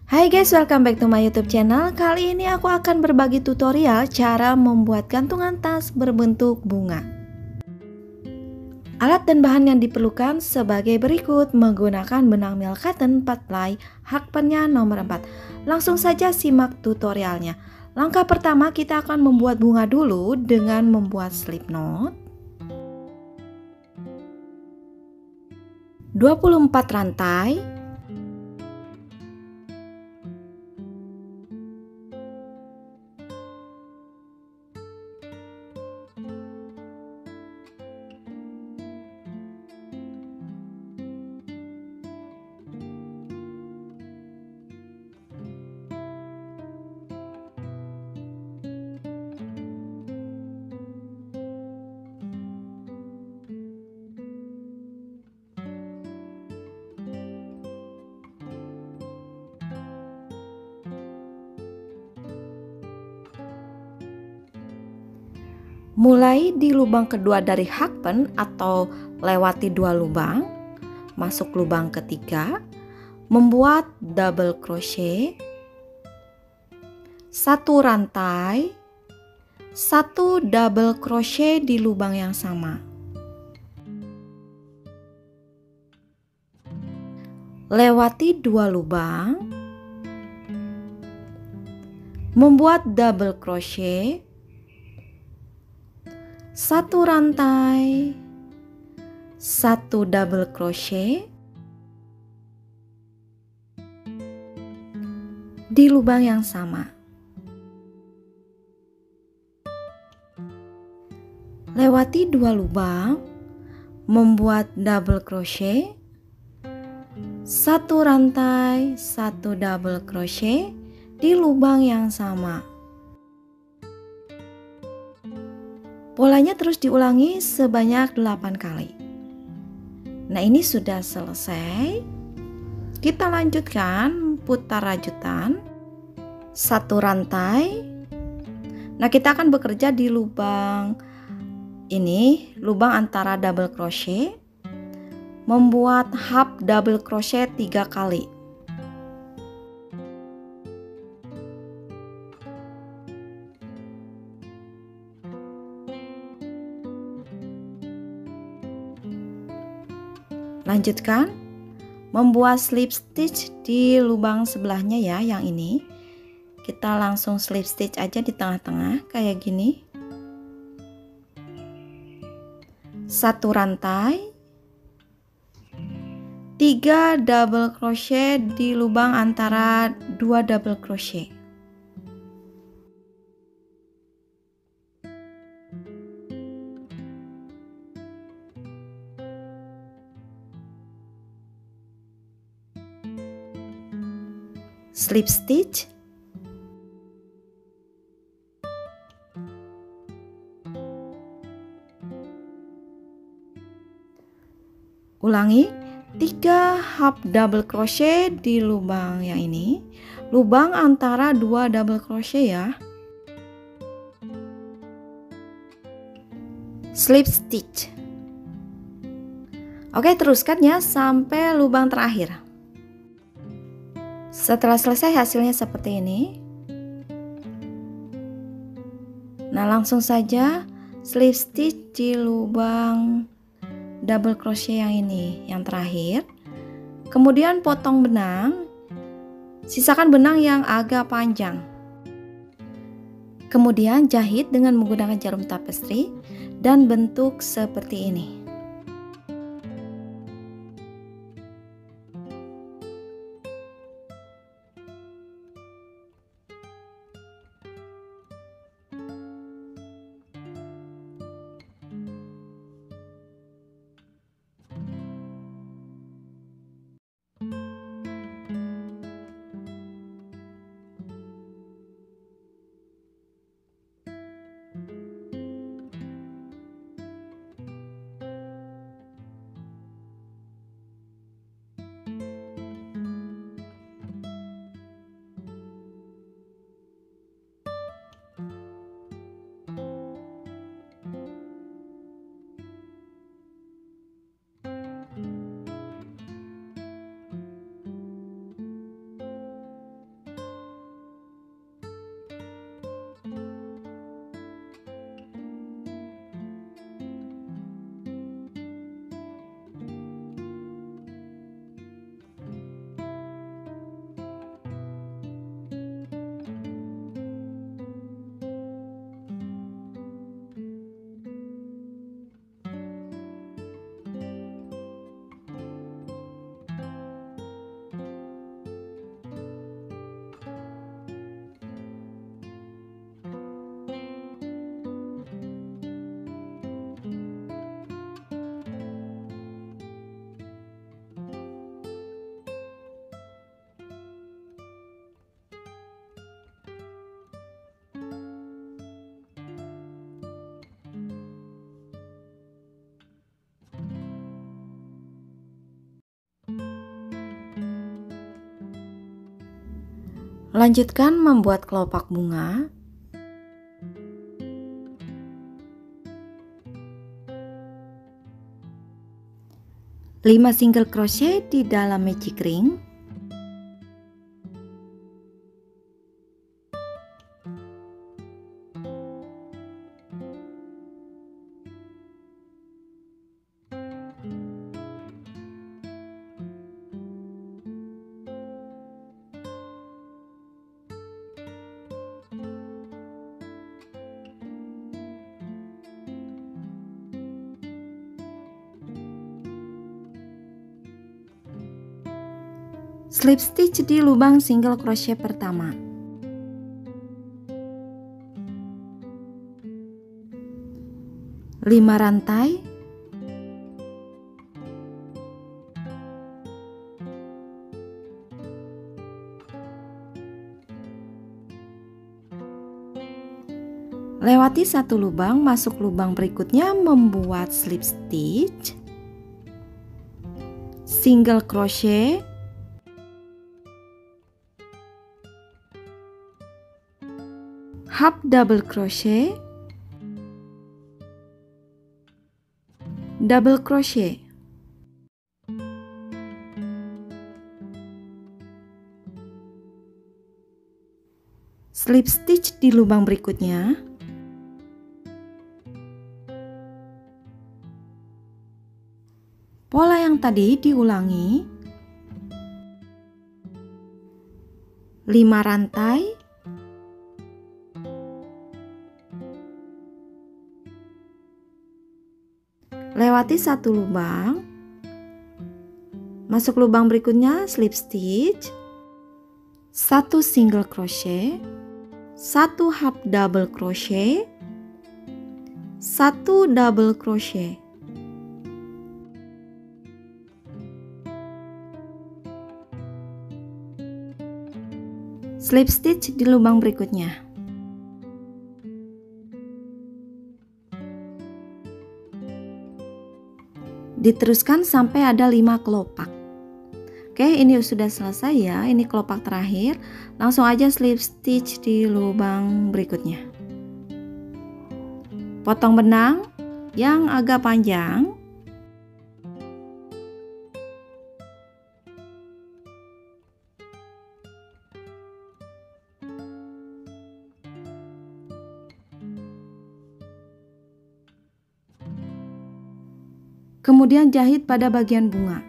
Hai guys, welcome back to my YouTube channel. Kali ini aku akan berbagi tutorial cara membuat gantungan tas berbentuk bunga. Alat dan bahan yang diperlukan sebagai berikut: menggunakan benang milk cotton 4 ply, hakpennya nomor 4. Langsung saja simak tutorialnya. Langkah pertama, kita akan membuat bunga dulu dengan membuat slip knot 24 rantai. Mulai di lubang kedua dari hakpen atau lewati 2 lubang, masuk lubang ketiga, membuat double crochet, 1 rantai, 1 double crochet di lubang yang sama. Lewati 2 lubang, membuat double crochet, 1 rantai, 1 double crochet di lubang yang sama. Lewati 2 lubang, membuat double crochet, 1 rantai, 1 double crochet di lubang yang sama. Polanya terus diulangi sebanyak 8 kali. Nah, ini sudah selesai. Kita lanjutkan putar rajutan 1 rantai. Nah, kita akan bekerja di lubang ini, lubang antara double crochet, membuat half double crochet 3 kali. Lanjutkan membuat slip stitch di lubang sebelahnya ya, yang ini. Kita langsung slip stitch aja di tengah-tengah kayak gini. 1 rantai, 3 double crochet di lubang antara 2 double crochet. Slip stitch, ulangi 3 half double crochet di lubang yang ini, lubang antara 2 double crochet ya. Slip stitch. Oke, teruskan ya sampai lubang terakhir. Setelah selesai hasilnya seperti ini. Nah, langsung saja slip stitch di lubang double crochet yang ini, yang terakhir. Kemudian potong benang, sisakan benang yang agak panjang. Kemudian jahit dengan menggunakan jarum tapestry dan bentuk seperti ini. Lanjutkan membuat kelopak bunga. Lima single crochet di dalam magic ring. Slip stitch di lubang single crochet pertama. Lima rantai. Lewati satu lubang, masuk lubang berikutnya, membuat slip stitch, single crochet, half double crochet, double crochet. Slip stitch di lubang berikutnya. Pola yang tadi diulangi. 5 rantai. Lewati satu lubang, masuk lubang berikutnya, slip stitch, satu single crochet, satu half double crochet, satu double crochet. Slip stitch di lubang berikutnya. Diteruskan sampai ada 5 kelopak. Oke, ini sudah selesai ya. Ini kelopak terakhir. Langsung aja slip stitch di lubang berikutnya. Potong benang yang agak panjang. Kemudian jahit pada bagian bunga.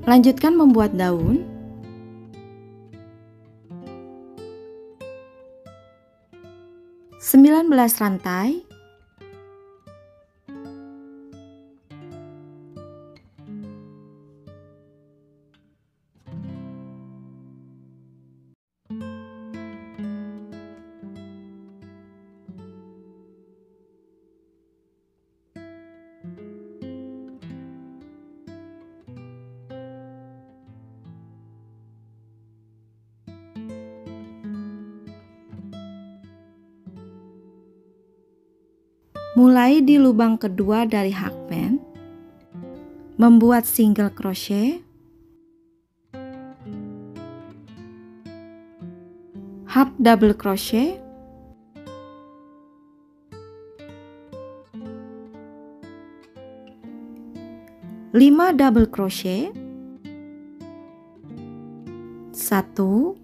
Lanjutkan membuat daun. Sembilan belas rantai. Mulai di lubang kedua dari hakpen, membuat single crochet, half double crochet, 5 double crochet, 1,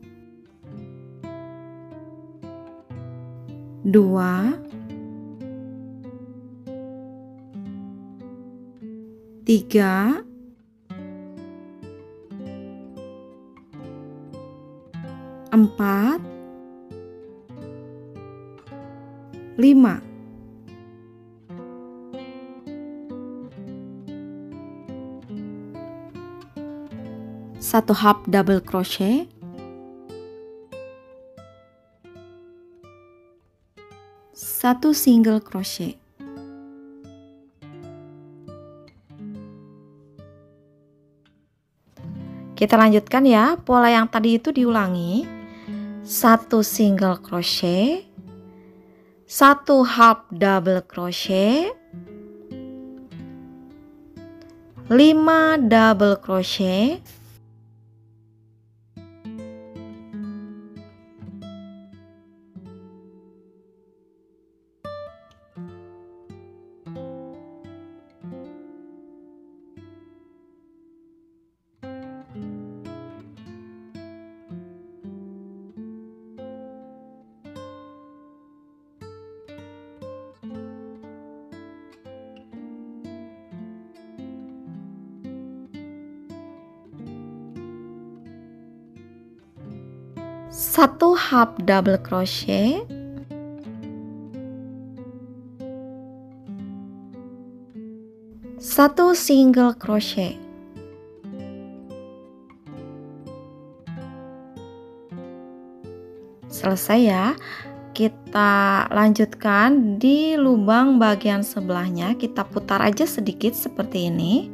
2, 3, 4, 5. Satu half double crochet, satu single crochet. Kita lanjutkan ya, pola yang tadi itu diulangi. Satu single crochet, satu half double crochet, 5 double crochet, satu half double crochet, satu single crochet. Selesai ya. Kita lanjutkan di lubang bagian sebelahnya, kita putar aja sedikit seperti ini.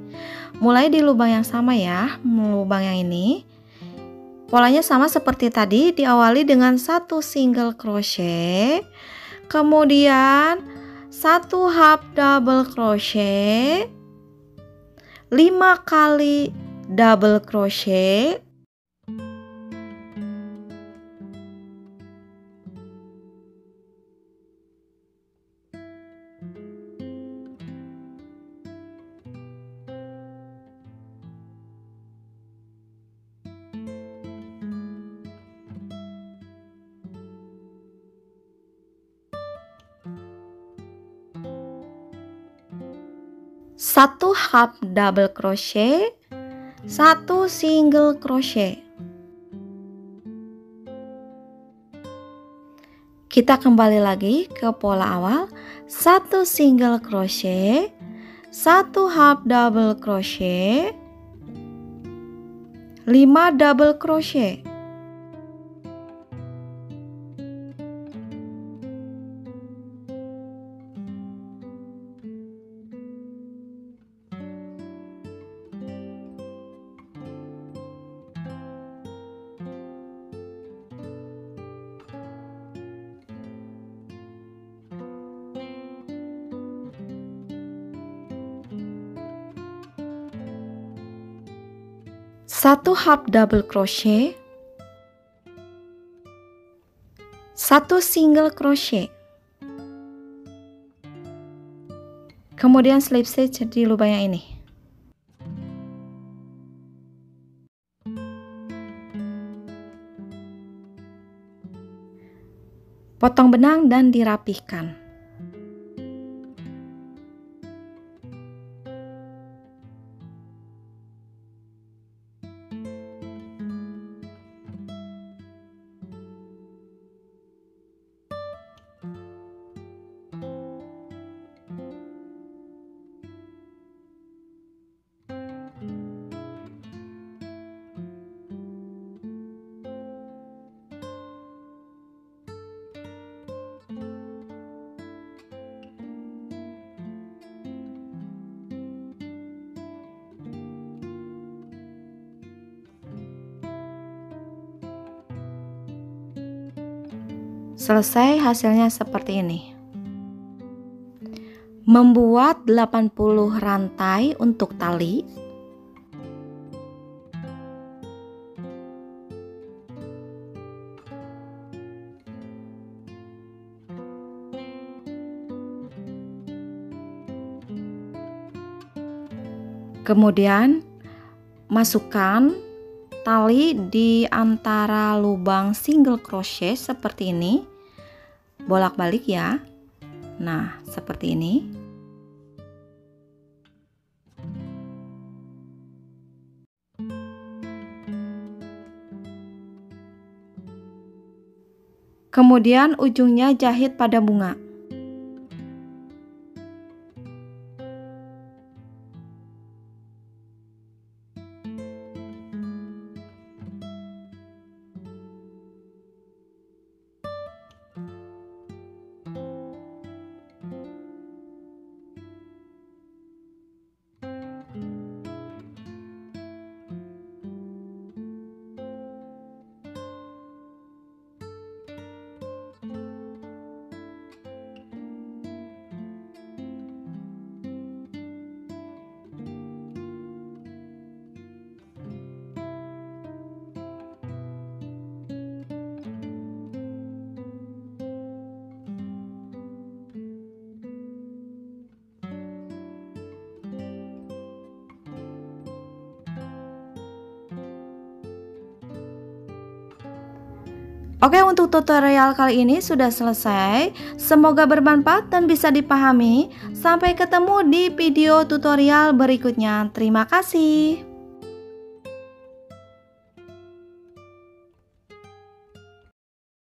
Mulai di lubang yang sama ya, lubang yang ini. Polanya sama seperti tadi, diawali dengan satu single crochet, kemudian satu half double crochet, 5 kali double crochet, satu half double crochet, satu single crochet. Kita kembali lagi ke pola awal, satu single crochet, satu half double crochet, 5 double crochet. Satu half double crochet, satu single crochet, kemudian slip stitch di lubang yang ini. Potong benang dan dirapihkan. Selesai, hasilnya seperti ini. Membuat 80 rantai untuk tali. Kemudian masukkan tali di antara lubang single crochet seperti ini, bolak-balik ya. Nah, seperti ini. Kemudian ujungnya jahit pada bunga. Oke, untuk tutorial kali ini sudah selesai. Semoga bermanfaat dan bisa dipahami. Sampai ketemu di video tutorial berikutnya. Terima kasih.